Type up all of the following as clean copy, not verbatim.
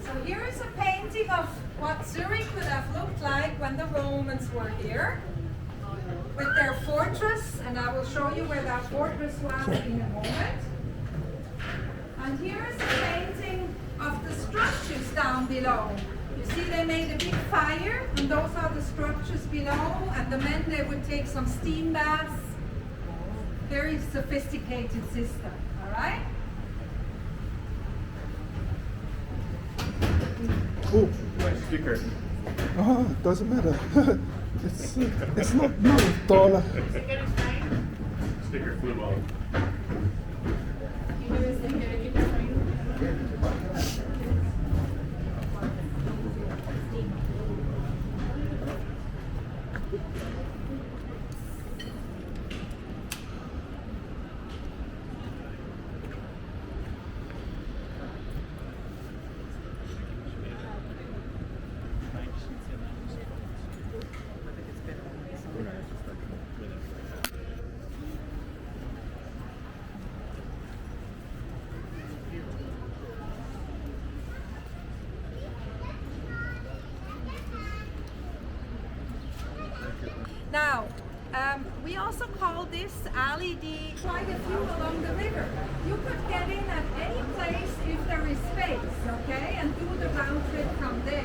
So here is a painting of what Zurich would have looked like when the Romans were here, with their fortress, and I will show you where that fortress was in a moment. And here is a painting of the structures down below. You see they made a big fire, and those are the structures below, and the men, they would take some steam baths. Very sophisticated system, all right? Oh, Sticker. oh, it doesn't matter. it's not $9. Sticker flew off. Now, we also call this alley quite a few along the river. You could get in at any place if there is space, okay, and do the round trip from there.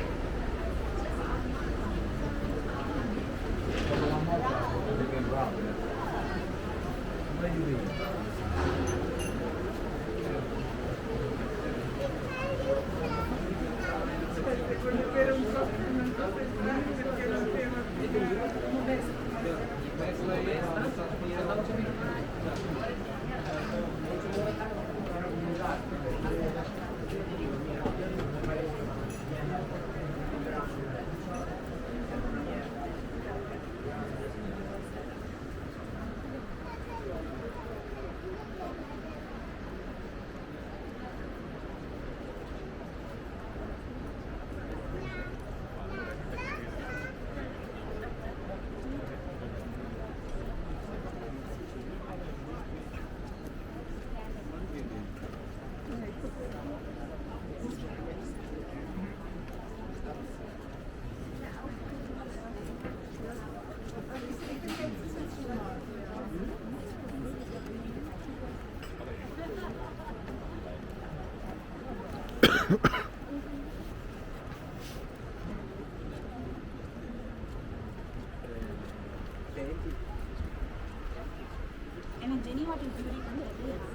And Jenny, what is Zurich?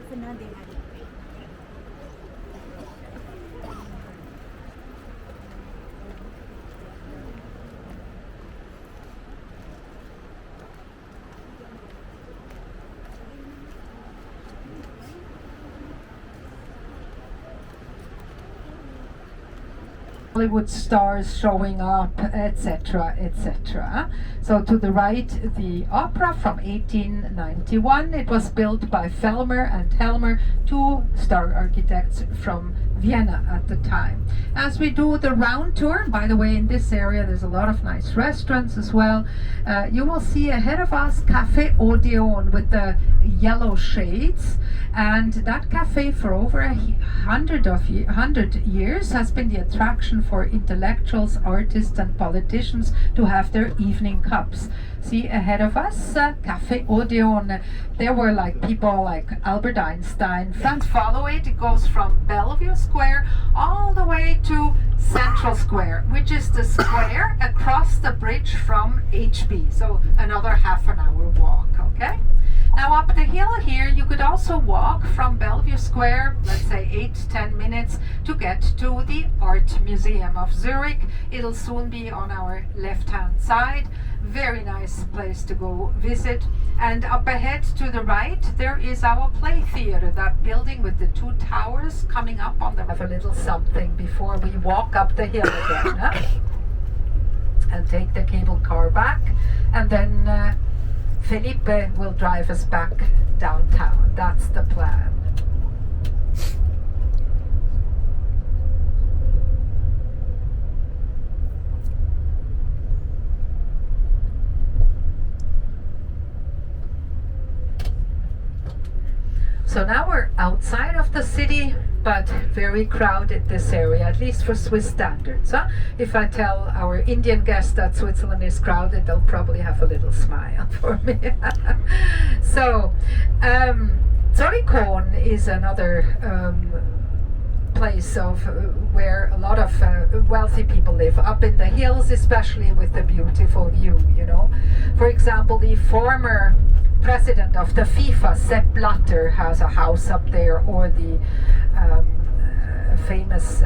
It's another day. Hollywood stars showing up, etc., etc. So to the right, the opera from 1891. It was built by Fellmer and Helmer, two star architects from Vienna at the time. As we do the round tour, by the way, in this area there's a lot of nice restaurants as well. You will see ahead of us Café Odeon with the yellow shades, and that cafe for over 100 years has been the attraction for intellectuals, artists and politicians to have their evening cups. See ahead of us, Café Odeon. There were like people like Albert Einstein. Friends, follow it. It goes from Bellevue Square all the way to Central Square, which is the square across the bridge from HB. So another half an hour walk, okay? Now up the hill here, you could also walk from Bellevue Square, let's say 8-10 minutes to get to the Art Museum of Zurich. It'll soon be on our left-hand side. Very nice place to go visit. And up ahead to the right, there is our play theater, that building with the two towers coming up on the... Have a little something before we walk up the hill again, huh? And take the cable car back, and then Felipe will drive us back downtown. That's the plan. So now we're outside of the city, but very crowded this area, at least for Swiss standards. Huh? If I tell our Indian guests that Switzerland is crowded, they'll probably have a little smile for me. So, Zurich is another place of where a lot of wealthy people live, up in the hills, especially with the beautiful view, you know. For example, the former president of the FIFA, Sepp Blatter, has a house up there, or the famous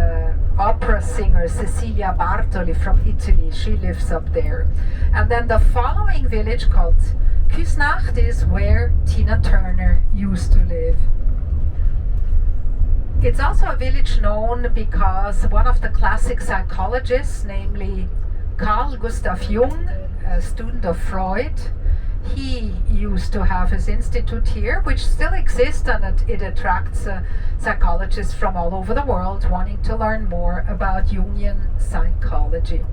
opera singer Cecilia Bartoli from Italy, she lives up there. And then the following village called Küsnacht is where Tina Turner used to live. It's also a village known because one of the classic psychologists, namely Carl Gustav Jung, a student of Freud, he used to have his institute here, which still exists, and it attracts psychologists from all over the world wanting to learn more about Jungian psychology.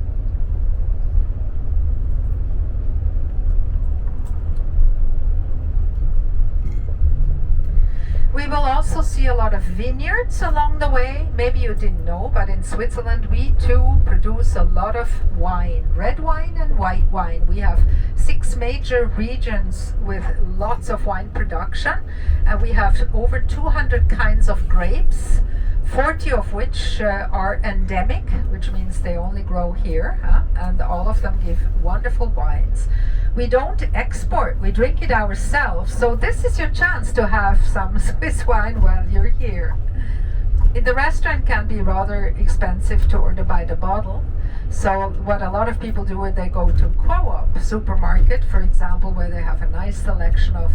We will also see a lot of vineyards along the way. Maybe you didn't know, but in Switzerland we too produce a lot of wine, red wine and white wine. We have 6 major regions with lots of wine production, and we have over 200 kinds of grapes, 40 of which are endemic, which means they only grow here, and all of them give wonderful wines. We don't export, we drink it ourselves, so this is your chance to have some Swiss wine while you're here. In the restaurant can be rather expensive to order by the bottle. So what a lot of people do is they go to Co-op supermarket, for example, where they have a nice selection of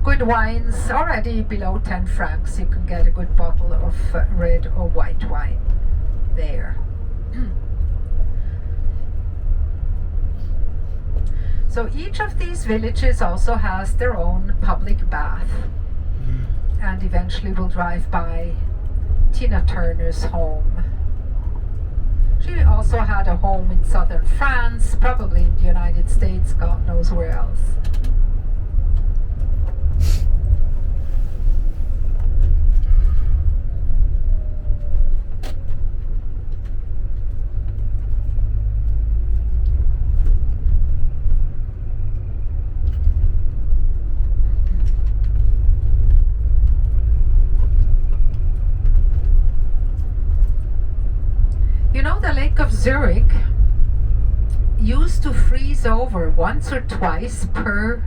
good wines already below 10 francs. You can get a good bottle of red or white wine there. So each of these villages also has their own public bath. And eventually we'll drive by Tina Turner's home. She also had a home in southern France, probably in the United States, God knows where else. You know, the Lake of Zurich used to freeze over once or twice per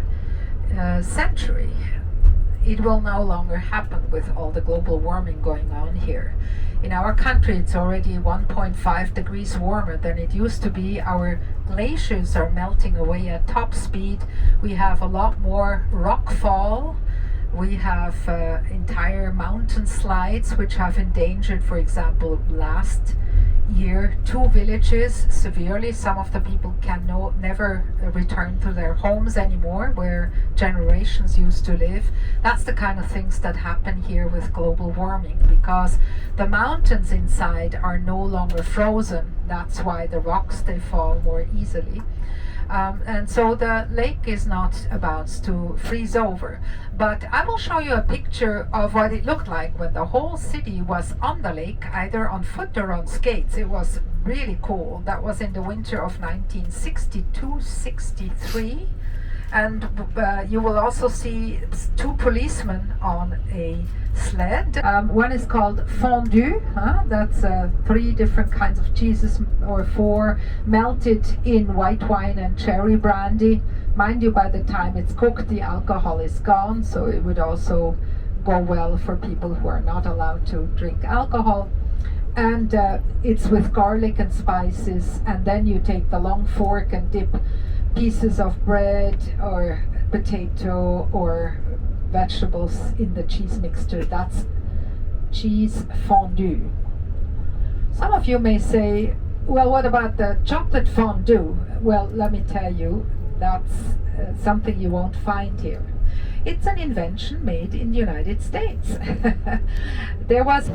century. It will no longer happen with all the global warming going on here. In our country, it's already 1.5 degrees warmer than it used to be. Our glaciers are melting away at top speed. We have a lot more rock fall. We have entire mountain slides which have endangered, for example, last year 2 villages severely. Some of the people can never return to their homes anymore where generations used to live. That's the kind of things that happen here with global warming, because the mountains inside are no longer frozen. That's why the rocks, they fall more easily. And so the lake is not about to freeze over. But I will show you a picture of what it looked like when the whole city was on the lake, either on foot or on skates. It was really cool. That was in the winter of 1962-63. And you will also see 2 policemen on a sled. One is called fondue. That's 3 different kinds of cheeses, or 4, melted in white wine and cherry brandy. Mind you, by the time it's cooked, the alcohol is gone, so it would also go well for people who are not allowed to drink alcohol. And it's with garlic and spices, and then you take the long fork and dip pieces of bread or potato or vegetables in the cheese mixture. That's cheese fondue. Some of you may say, well, what about the chocolate fondue? Well, let me tell you, that's something you won't find here. It's an invention made in the United States. There was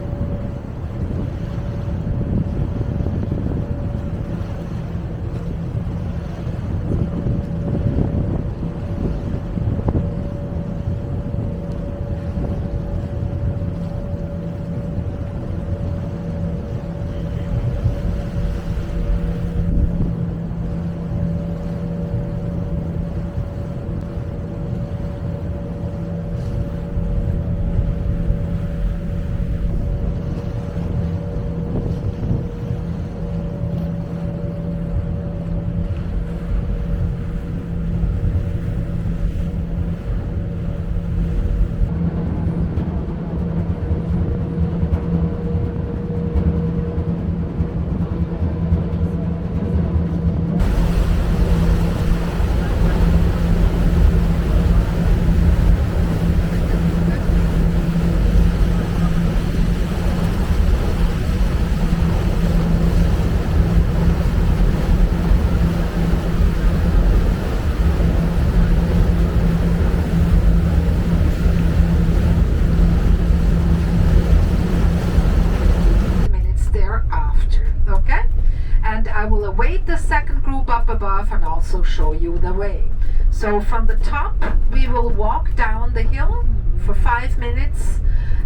up above and also show you the way. So from the top we will walk down the hill for 5 minutes.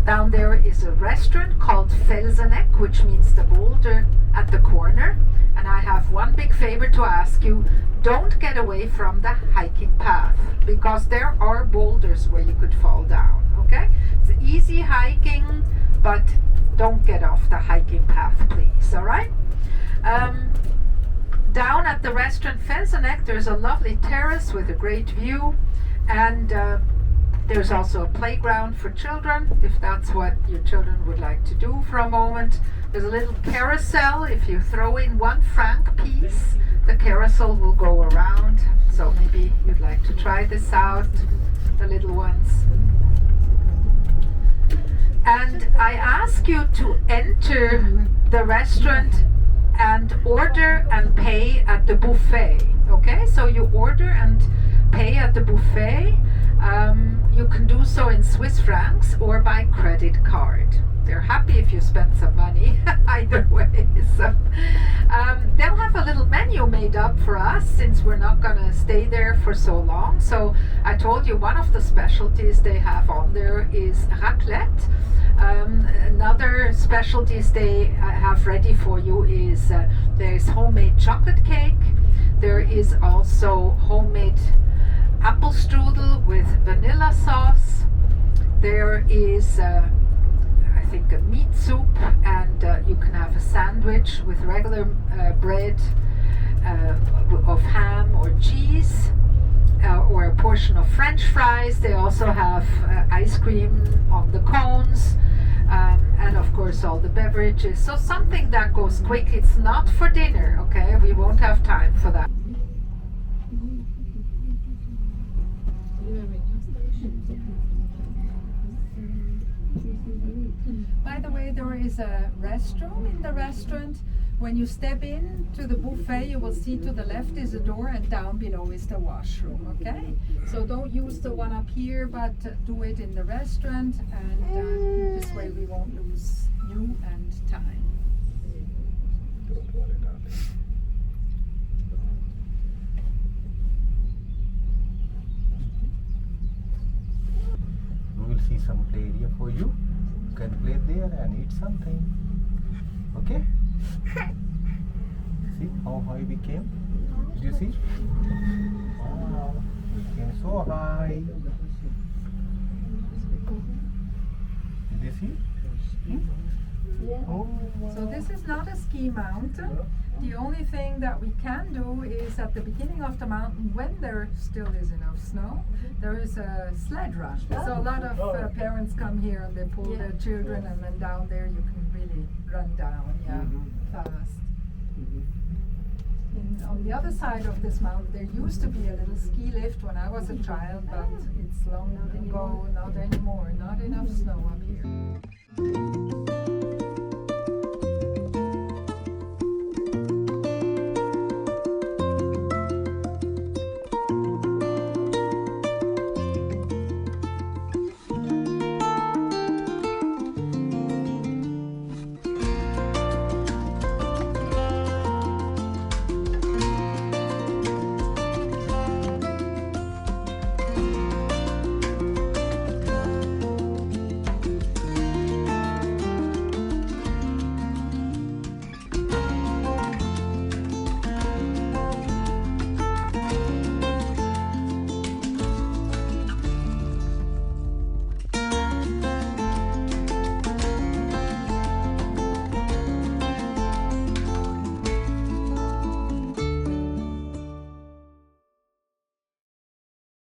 Down there is a restaurant called Felseneck, which means the boulder at the corner. And I have one big favor to ask you: don't get away from the hiking path, because there are boulders where you could fall down. Okay, it's easy hiking, but don't get off the hiking path, please. All right. Down at the restaurant Felseneck, there's a lovely terrace with a great view, and There's also a playground for children, if that's what your children would like to do for a moment. There's a little carousel. If you throw in 1 franc piece, the carousel will go around. So maybe you'd like to try this out, the little ones. And I ask you to enter the restaurant and order and pay at the buffet. Okay, so you order and pay at the buffet. You can do so in Swiss francs or by credit card. They're happy if you spend some money either way. So they'll have a little menu made up for us since we're not going to stay there for so long. So I told you one of the specialties they have on there is raclette. Another specialties they have ready for you is there's homemade chocolate cake. There is also homemade apple strudel with vanilla sauce. There is I think a meat soup, and you can have a sandwich with regular bread of ham or cheese, or a portion of French fries. They also have ice cream on the cones, and of course all the beverages. So something that goes quick. It's not for dinner, okay? We won't have time for that. By the way, there is a restroom in the restaurant. When you step in to the buffet, you will see to the left is a door and down below is the washroom, okay? So don't use the one up here, but do it in the restaurant, and this way we won't lose you and time. We will see some play area for you. You can play there and eat something. Okay? See how high we came? Did you see? Wow, we came so high. Did you see? Oh, So this is not a ski mountain. The only thing that we can do is at the beginning of the mountain, when there still is enough snow, there is a sled run. So a lot of parents come here and they pull their children, and then down there you can really run down, fast. On the other side of this mountain, there used to be a little ski lift when I was a child, but it's long ago, not anymore. Not enough snow up here.